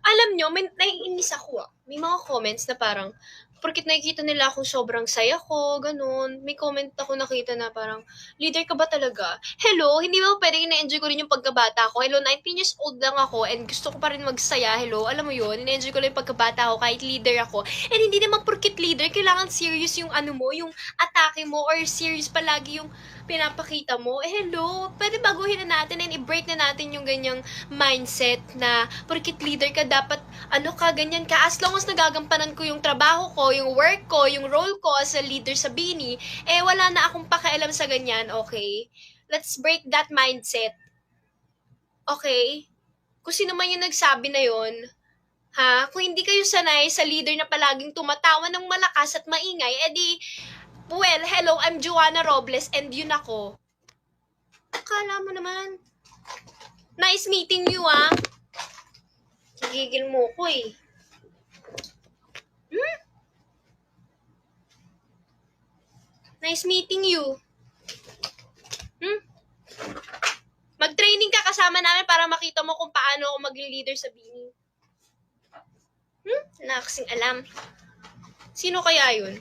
Alam nyo, may naiinis ako ah. May mga comments na parang, porkit nakikita nila akong sobrang saya ko, ganun. May comment ako nakita na parang, leader ka ba talaga? Hello, hindi ba pwedeng na-enjoy ko rin yung pagkabata ko? Hello, 19 years old lang ako and gusto ko pa rin magsaya. Hello, alam mo yun, na-enjoy ko lang yung pagkabata ko kahit leader ako. And hindi naman porkit leader, kailangan serious yung ano mo, yung atake mo or serious palagi yung pinapakita mo. Hello, pwede baguhin na natin and i-break na natin yung ganyang mindset na porkit leader ka, dapat ano ka, ganyan ka. As long as nagagampanan ko yung trabaho ko, yung work ko, yung role ko as a leader sa Bini, wala na akong pakialam sa ganyan, okay? Let's break that mindset. Okay? Kung sino man yung nagsabi na yon, ha? Kung hindi kayo sanay sa leader na palaging tumatawa ng malakas at maingay, well, hello, I'm Joanna Robles and yun ako. Akala mo naman. Nice meeting you, ah. Gigigil mo ko eh. Nice meeting you. Mag-training ka kasama namin para makita mo kung paano ako maging leader sa Bini. Wala kasing alam. Sino kaya yun?